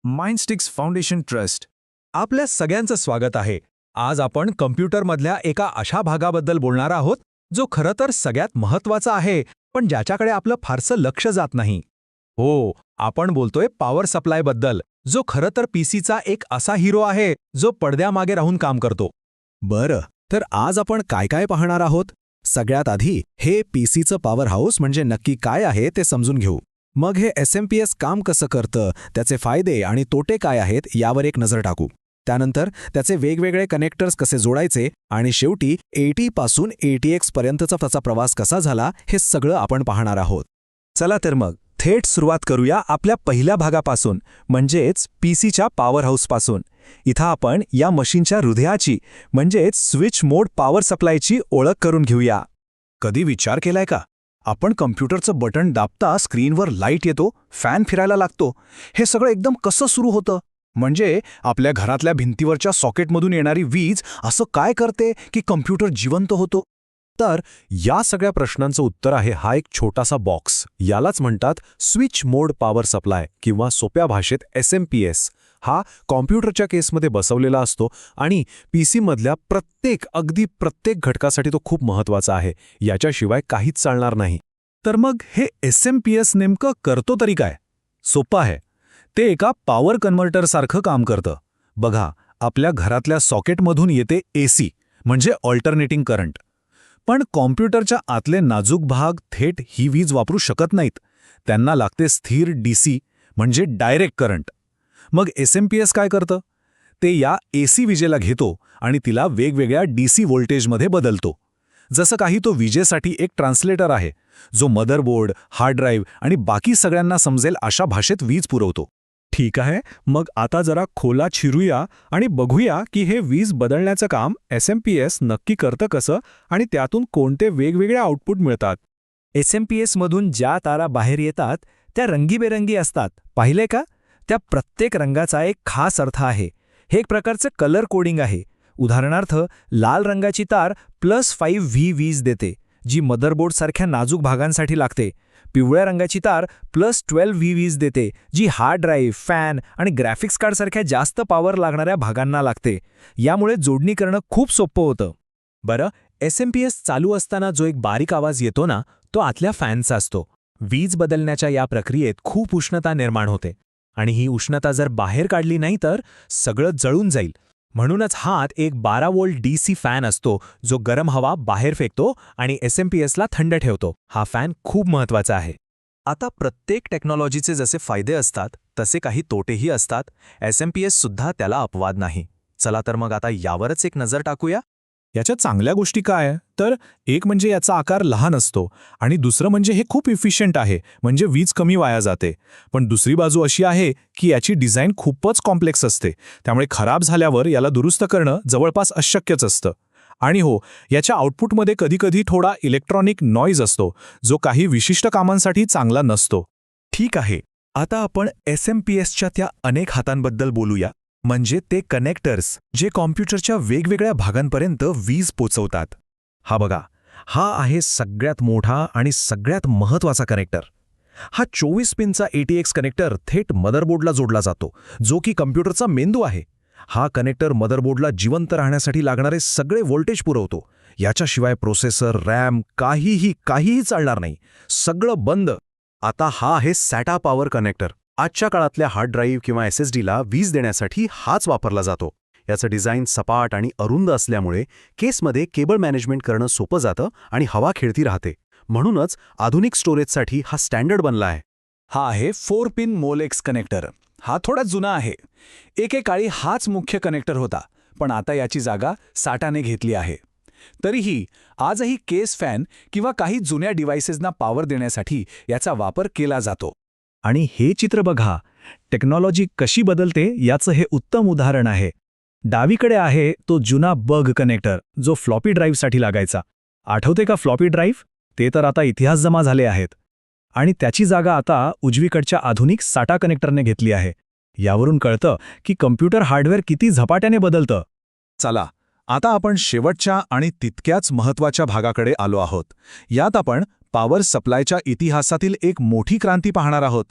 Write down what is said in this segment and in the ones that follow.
माइंडस्टिक्स foundation trust. आपल्या सगळ्यांचं स्वागत आहे. आज आपण कम्प्युटरमधल्या एका अशा भागाबद्दल बोलणार आहोत जो खरं तर सगळ्यात महत्त्वाचा आहे, पण ज्याच्याकडे आपलं फारसं लक्ष जात नाही. हो, आपण बोलतोय पॉवर सप्लायबद्दल, जो खरं तर पीसीचा एक असा हिरो आहे जो पडद्यामागे राहून काम करतो. बरं, तर आज आपण काय काय पाहणार आहोत? सगळ्यात आधी हे पीसीचं पॉवर हाऊस म्हणजे नक्की काय आहे ते समजून घेऊ. मग हे एसएमपीएस काम कसं करतं, त्याचे फायदे आणि तोटे काय आहेत यावर एक नजर टाकू. त्यानंतर त्याचे वेगवेगळे कनेक्टर्स कसे जोडायचे आणि शेवटी एटी पासून एटीएक्स पर्यंतचा त्याचा प्रवास कसा झाला हे सगळं आपण पाहणार आहोत. चला तर मग थेट सुरुवात करूया आपल्या पहिल्या भागापासून, म्हणजेच पीसीच्या पॉवर हाऊसपासून. इथं आपण या मशीनच्या हृदयाची म्हणजेच स्विच मोड पॉवर सप्लायची ओळख करून घेऊया. कधी विचार केलाय का, आपण कम्प्युटरचं बटन दाबता स्क्रीनवर लाईट येतो, फॅन फिरायला लागतो, हे सगळं एकदम कसं सुरू होतं? म्हणजे आपल्या घरातल्या भिंतीवरच्या सॉकेटमधून येणारी वीज असं काय करते की कम्प्युटर जिवंत होतो? तर या सगळ्या प्रश्नांचं उत्तर आहे हा एक छोटासा बॉक्स. यालाच म्हणतात स्विच मोड पॉवर सप्लाय किंवा सोप्या भाषेत एसएमपीएस. हा कॉम्प्युटरच्या केसमध्ये बसवलेला असतो आणि पीसीमधल्या अगदी प्रत्येक घटकासाठी तो खूप महत्त्वाचा आहे. याच्याशिवाय काहीच चालणार नाही. तर मग हे एसएमपीएस नेमकं करतो तरी काय? सोपं आहे. ते एका पॉवर कन्व्हर्टरसारखं काम करतं. बघा, आपल्या घरातल्या सॉकेटमधून येते एसी म्हणजे ऑल्टरनेटिंग करंट. पण कॉम्प्युटरच्या आतले नाजूक भाग थेट ही वीज वापरू शकत नाहीत. त्यांना लागते स्थिर डीसी म्हणजे डायरेक्ट करंट. मग एसएमपीएस काय करतं? ते या एसी विजेला घेतो आणि तिला वेगवेगळ्या डीसी व्होल्टेजमध्ये बदलतो. जसं काही तो विजेसाठी एक ट्रान्सलेटर आहे, जो मदरबोर्ड, हार्ड ड्राईव्ह आणि बाकी सगळ्यांना समजेल अशा भाषेत वीज पुरवतो. ठीक आहे, मग आता जरा खोलात शिरूया आणि बघूया की हे वीज बदलण्याचं काम एसएमपीएस नक्की करतं कसं आणि त्यातून कोणते वेगवेगळे आउटपुट मिळतात. एसएमपीएसमधून ज्या तारा बाहेर येतात त्या रंगीबेरंगी असतात, पाहिले का? त्या प्रत्येक रंगाचा एक खास अर्थ आहे. हे एक प्रकारचं कलर कोडिंग आहे. उदाहरणार्थ, लाल रंगाची तार +5V वीज देते, जी मदरबोर्डसारख्या नाजूक भागांसाठी लागते. पिवळ्या रंगाची तार +12V वीज देते, जी हार्ड ड्राईव्ह, फॅन आणि ग्राफिक्स कार्डसारख्या जास्त पॉवर लागणाऱ्या भागांना लागते. यामुळे जोडणी करणं खूप सोपं होतं. बरं, एसएमपीएस चालू असताना जो एक बारीक आवाज येतो ना, तो आतल्या फॅनचा असतो. वीज बदलण्याच्या या प्रक्रियेत खूप उष्णता निर्माण होते आणि ही उष्णता जर बाहेर काढली नाही तर सगळं जळून जाईल. म्हणूनच हात एक 12 व्होल्ट डीसी फॅन असतो, जो गरम हवा बाहेर फेकतो आणि एसएमपीएसला थंड ठेवतो. हा फॅन खूप महत्त्वाचा आहे. आता प्रत्येक टेक्नॉलॉजीचे जसे फायदे असतात तसे काही तोटेही असतात. एसएमपीएस सुद्धा त्याला अपवाद नाही. चला तर मग आता यावरच एक नजर टाकूया. याच्या चांगल्या गोष्टी काय? तर एक म्हणजे याचा आकार लहान असतो आणि दुसरं म्हणजे हे खूप इफिशियंट आहे, म्हणजे वीज कमी वाया जाते. पण दुसरी बाजू अशी आहे की याची डिझाईन खूपच कॉम्प्लेक्स असते, त्यामुळे खराब झाल्यावर याला दुरुस्त करणं जवळपास अशक्यच असतं. आणि हो, याच्या आउटपुटमध्ये कधीकधी थोडा इलेक्ट्रॉनिक नॉईज असतो, जो काही विशिष्ट कामांसाठी चांगला नसतो. ठीक आहे, आता आपण एसएमपीएसच्या त्या अनेक हातांबद्दल बोलूया, म्हणजे ते कनेक्टर्स जे कॉम्प्युटरच्या वेगवेगळ्या भागांपर्यंत वीज पोचवतात. हा बघा, हा आहे सगळ्यात मोठा आणि सगळ्यात महत्त्वाचा कनेक्टर. हा 24 पिनचा एटीएक्स कनेक्टर थेट मदरबोर्डला जोडला जातो, जो की कम्प्युटरचा मेंदू आहे. हा कनेक्टर मदरबोर्डला जिवंत राहण्यासाठी लागणारे सगळे व्होल्टेज पुरवतो. याच्याशिवाय प्रोसेसर, रॅम काहीही चालणार नाही. सगळं बंद. आता हा आहे सॅटा पॉवर कनेक्टर. आजच्या काळातल्या हार्ड ड्राईव्ह किंवा एसएसडीला वीज देण्यासाठी हाच वापरला जातो. याचं डिझाईन सपाट आणि अरुंद असल्यामुळे केसमध्ये केबल मॅनेजमेंट करणं सोपं जातं आणि हवा खेळती राहते. म्हणूनच आधुनिक स्टोरेजसाठी हा स्टँडर्ड बनला आहे. हा आहे 4 पिन मोलेक्स कनेक्टर. हा थोडा जुना आहे. एकेकाळी हाच मुख्य कनेक्टर होता, पण आता याची जागा साटाने घेतली आहे. तरीही आजही केस फॅन किंवा काही जुन्या डिव्हाइसेसना पॉवर देण्यासाठी याचा वापर केला जातो. आणि हे चित्र बघा, टेक्नॉलॉजी कशी बदलते याचं हे उत्तम उदाहरण आहे. डावीकडे आहे तो जुना बग कनेक्टर, जो फ्लॉपी ड्राईव्हसाठी लागायचा. आठवते का फ्लॉपी ड्राईव्ह? ते तर आता इतिहास जमा झाले आहेत. आणि त्याची जागा आता उजवीकडच्या आधुनिक साटा कनेक्टरने घेतली आहे. यावरून कळतं की कम्प्युटर हार्डवेअर किती झपाट्याने बदलतं. चला, आता आपण शेवटच्या आणि तितक्याच महत्त्वाच्या भागाकडे आलो आहोत. यात आपण पॉवर सप्लायच्या इतिहासातील एक मोठी क्रांती पाहणार आहोत.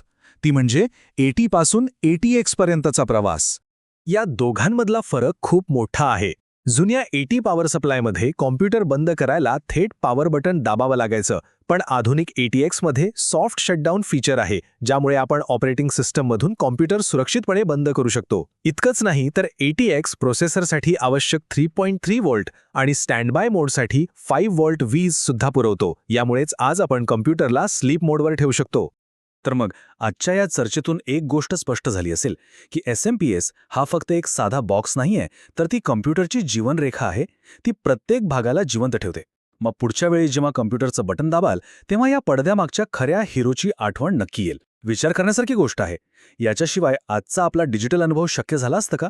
ती म्हणजे AT पासून ATX पर्यंतचा प्रवास. या दोघांमधला फरक खूप मोठा आहे. जुन्या AT पॉवर सप्लायमध्ये कॉम्प्युटर बंद करायला थेट पॉवर बटन दाबावं लागायचं, पण आधुनिक ATX मध्ये सॉफ्ट शटडाऊन फीचर आहे, ज्यामुळे आपण ऑपरेटिंग सिस्टममधून कॉम्प्युटर सुरक्षितपणे बंद करू शकतो. इतकंच नाही तर ATX प्रोसेसरसाठी आवश्यक 3.3 व्होल्ट आणि स्टँड बाय मोडसाठी 5 व्होल्ट वीज सुद्धा पुरवतो. यामुळेच आज आपण कॉम्प्युटरला स्लीप मोडवर ठेवू शकतो. तर मग आजच्या या चर्चेतून एक गोष्ट स्पष्ट झाली असेल की SMP हा फक्त एक साधा बॉक्स नाहीये, तर ती कॉम्प्युटरची जीवनरेखा आहे. ती प्रत्येक भागाला जिवंत ठेवते. मग पुढच्या वेळी जेव्हा कॉम्प्युटरचं बटन दाबाल तेव्हा या पडद्यामागच्या खऱ्या हिरोची आठवण नक्की येईल. विचार करण्यासारखी गोष्ट आहे. याच्याशिवाय आजचा आपला डिजिटल अनुभव शक्य झाला असतं का?